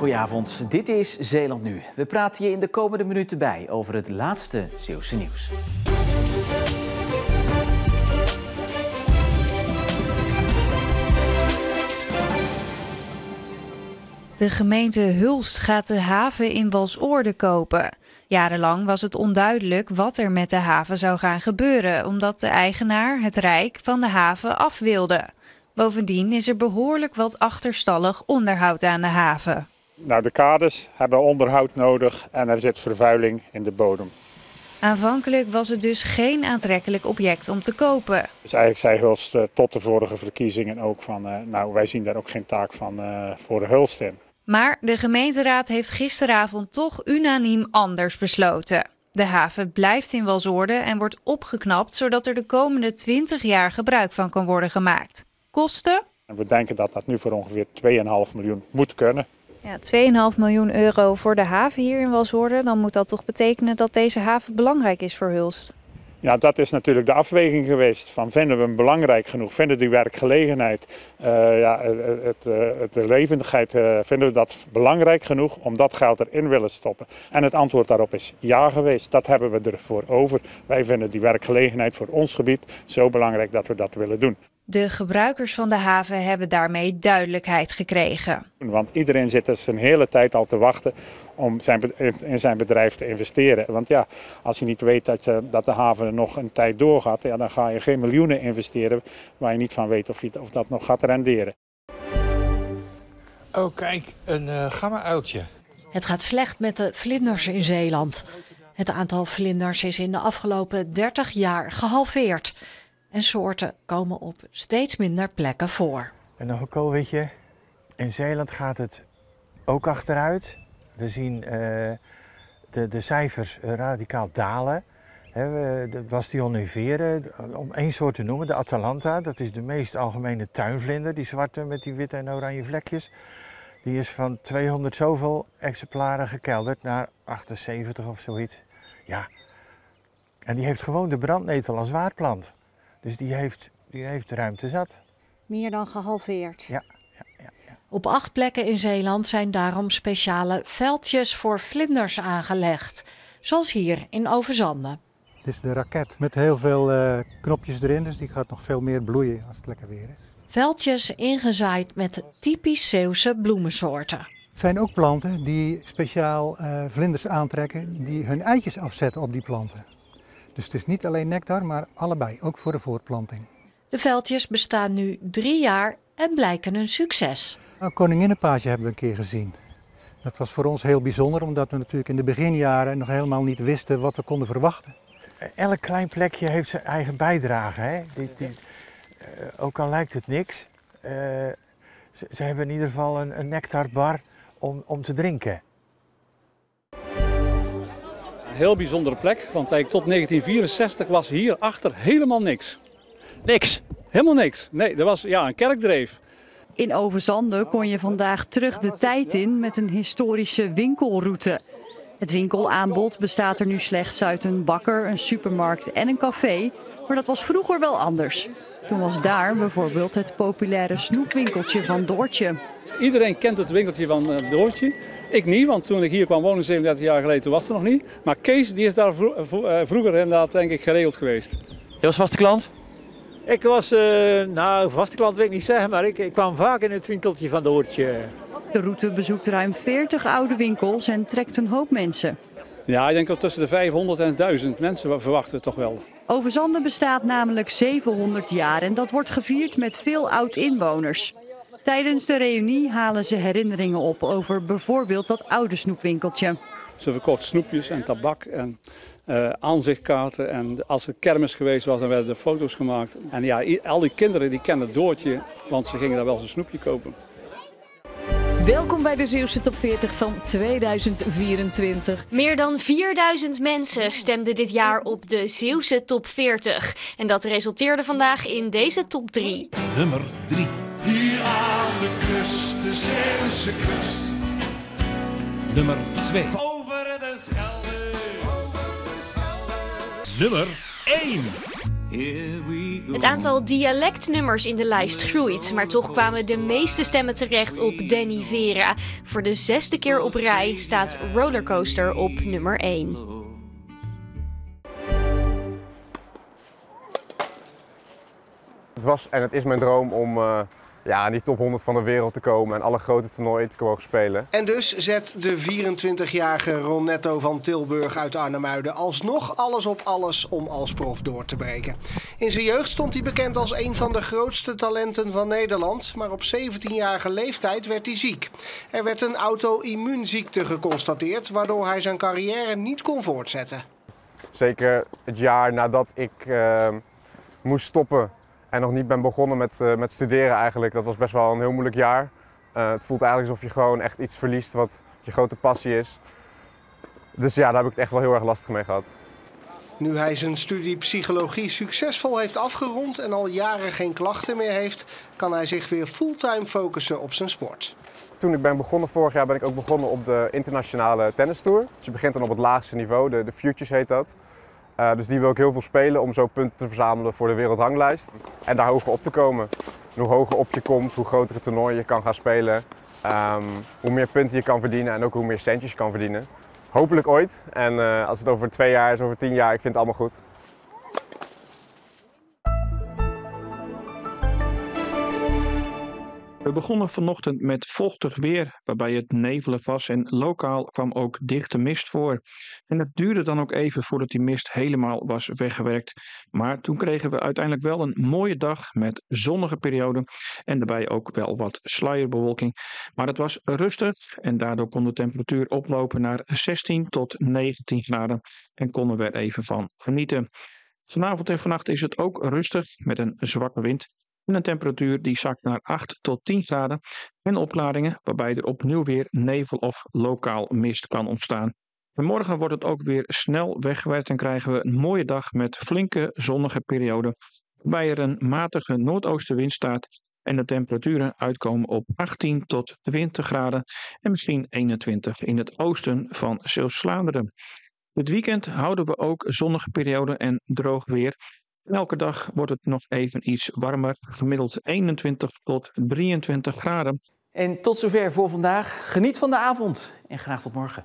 Goedenavond, dit is Zeeland Nu. We praten je in de komende minuten bij over het laatste Zeeuwse nieuws. De gemeente Hulst gaat de haven in Walsoorde kopen. Jarenlang was het onduidelijk wat er met de haven zou gaan gebeuren, omdat de eigenaar, het Rijk, van de haven af wilde. Bovendien is er behoorlijk wat achterstallig onderhoud aan de haven. Nou, de kades hebben onderhoud nodig en er zit vervuiling in de bodem. Aanvankelijk was het dus geen aantrekkelijk object om te kopen. Dus eigenlijk zei Hulst tot de vorige verkiezingen ook van, wij zien daar ook geen taak van voor de Hulst in. Maar de gemeenteraad heeft gisteravond toch unaniem anders besloten. De haven blijft in Walsoorde en wordt opgeknapt, zodat er de komende 20 jaar gebruik van kan worden gemaakt. Kosten? En we denken dat dat nu voor ongeveer 2,5 miljoen moet kunnen. Ja, 2,5 miljoen euro voor de haven hier in Walsoorde. Dan moet dat toch betekenen dat deze haven belangrijk is voor Hulst? Ja, dat is natuurlijk de afweging geweest. Van vinden we hem belangrijk genoeg? Vinden we die werkgelegenheid, de levendigheid, vinden we dat belangrijk genoeg om dat geld erin willen stoppen? En het antwoord daarop is ja geweest. Dat hebben we ervoor over. Wij vinden die werkgelegenheid voor ons gebied zo belangrijk dat we dat willen doen. De gebruikers van de haven hebben daarmee duidelijkheid gekregen. Want iedereen zit dus een hele tijd al te wachten om in zijn bedrijf te investeren. Want ja, als je niet weet dat de haven nog een tijd doorgaat, ja, dan ga je geen miljoenen investeren waar je niet van weet of dat nog gaat renderen. Oh kijk, een gamma-uiltje. Het gaat slecht met de vlinders in Zeeland. Het aantal vlinders is in de afgelopen 30 jaar gehalveerd. En soorten komen op steeds minder plekken voor. En nog een koolwitje. In Zeeland gaat het ook achteruit. We zien de cijfers radicaal dalen. De Bastion nivere, om één soort te noemen, de Atalanta. Dat is de meest algemene tuinvlinder, die zwarte met die witte en oranje vlekjes. Die is van 200 zoveel exemplaren gekelderd naar 78 of zoiets. Ja. En die heeft gewoon de brandnetel als waardplant. Dus die heeft ruimte zat. Meer dan gehalveerd. Ja. Op 8 plekken in Zeeland zijn daarom speciale veldjes voor vlinders aangelegd. Zoals hier in Overzande. Dit is de raket met heel veel knopjes erin, dus die gaat nog veel meer bloeien als het lekker weer is. Veldjes ingezaaid met typisch Zeeuwse bloemensoorten. Het zijn ook planten die speciaal vlinders aantrekken die hun eitjes afzetten op die planten. Dus het is niet alleen nectar, maar allebei, ook voor de voortplanting. De veldjes bestaan nu 3 jaar en blijken een succes. Een koninginnenpaadje hebben we een keer gezien. Dat was voor ons heel bijzonder, omdat we natuurlijk in de beginjaren nog helemaal niet wisten wat we konden verwachten. Elk klein plekje heeft zijn eigen bijdrage. Hè? Ook al lijkt het niks, ze hebben in ieder geval een nectarbar om te drinken. Een heel bijzondere plek, want eigenlijk tot 1964 was hierachter helemaal niks. Niks? Helemaal niks. Nee, er was een kerkdreef. In Overzande kon je vandaag terug de tijd in met een historische winkelroute. Het winkelaanbod bestaat er nu slechts uit een bakker, een supermarkt en een café. Maar dat was vroeger wel anders. Toen was daar bijvoorbeeld het populaire snoepwinkeltje van Doortje. Iedereen kent het winkeltje van Doortje. Ik niet, want toen ik hier kwam wonen 37 jaar geleden, was het nog niet. Maar Kees die is daar vroeger inderdaad denk ik geregeld geweest. Je was vaste klant? Ik was, vaste klant wil ik niet zeggen, maar ik kwam vaak in het winkeltje van Doortje. De route bezoekt ruim 40 oude winkels en trekt een hoop mensen. Ja, ik denk dat tussen de 500 en 1000 mensen verwachten we toch wel. Overzande bestaat namelijk 700 jaar en dat wordt gevierd met veel oud-inwoners. Tijdens de reunie halen ze herinneringen op over bijvoorbeeld dat oude snoepwinkeltje. Ze verkocht snoepjes en tabak en aanzichtkaarten. En als er kermis geweest was, dan werden er foto's gemaakt. En ja, al die kinderen die kenden Doortje, want ze gingen daar wel eens een snoepje kopen. Welkom bij de Zeeuwse Top 40 van 2024. Meer dan 4000 mensen stemden dit jaar op de Zeeuwse Top 40. En dat resulteerde vandaag in deze top 3. Nummer 3. Hier aan de kust, de Zeeuwse kust. Nummer 2. Over de Schelde. Nummer 1. Het aantal dialectnummers in de lijst groeit, maar toch kwamen de meeste stemmen terecht op Danny Vera. Voor de 6e keer op rij staat Rollercoaster op nummer 1. Het was en het is mijn droom om in die top 100 van de wereld te komen en alle grote toernooien te mogen spelen. En dus zet de 24-jarige Ronetto van Tilburg uit Arnhemuiden alsnog alles op alles om als prof door te breken. In zijn jeugd stond hij bekend als een van de grootste talenten van Nederland, maar op 17-jarige leeftijd werd hij ziek. Er werd een auto-immuunziekte geconstateerd, waardoor hij zijn carrière niet kon voortzetten. Zeker het jaar nadat ik moest stoppen en nog niet ben begonnen met studeren eigenlijk. Dat was best wel een heel moeilijk jaar. Het voelt eigenlijk alsof je gewoon echt iets verliest wat je grote passie is. Dus ja, daar heb ik het echt wel heel erg lastig mee gehad. Nu hij zijn studie psychologie succesvol heeft afgerond en al jaren geen klachten meer heeft, kan hij zich weer fulltime focussen op zijn sport. Toen ik ben begonnen vorig jaar ben ik ook begonnen op de internationale tennistour. Dus je begint dan op het laagste niveau, de Futures heet dat. Dus die wil ik heel veel spelen om zo punten te verzamelen voor de wereldranglijst. En daar hoger op te komen. En hoe hoger op je komt, hoe grotere toernooien je kan gaan spelen. Hoe meer punten je kan verdienen en ook hoe meer centjes je kan verdienen. Hopelijk ooit. En als het over 2 jaar is, over 10 jaar, ik vind het allemaal goed. We begonnen vanochtend met vochtig weer, waarbij het nevelig was en lokaal kwam ook dichte mist voor. En het duurde dan ook even voordat die mist helemaal was weggewerkt. Maar toen kregen we uiteindelijk wel een mooie dag met zonnige perioden en daarbij ook wel wat sluierbewolking. Maar het was rustig en daardoor kon de temperatuur oplopen naar 16 tot 19 graden en konden we er even van genieten. Vanavond en vannacht is het ook rustig met een zwakke wind. En een temperatuur die zakt naar 8 tot 10 graden en opklaringen waarbij er opnieuw weer nevel of lokaal mist kan ontstaan. En morgen wordt het ook weer snel weggewerkt en krijgen we een mooie dag met flinke zonnige perioden waarbij er een matige noordoostenwind staat en de temperaturen uitkomen op 18 tot 20 graden en misschien 21 in het oosten van Zeeuws-Vlaanderen. Dit weekend houden we ook zonnige perioden en droog weer. Elke dag wordt het nog even iets warmer, gemiddeld 21 tot 23 graden. En tot zover voor vandaag. Geniet van de avond en graag tot morgen.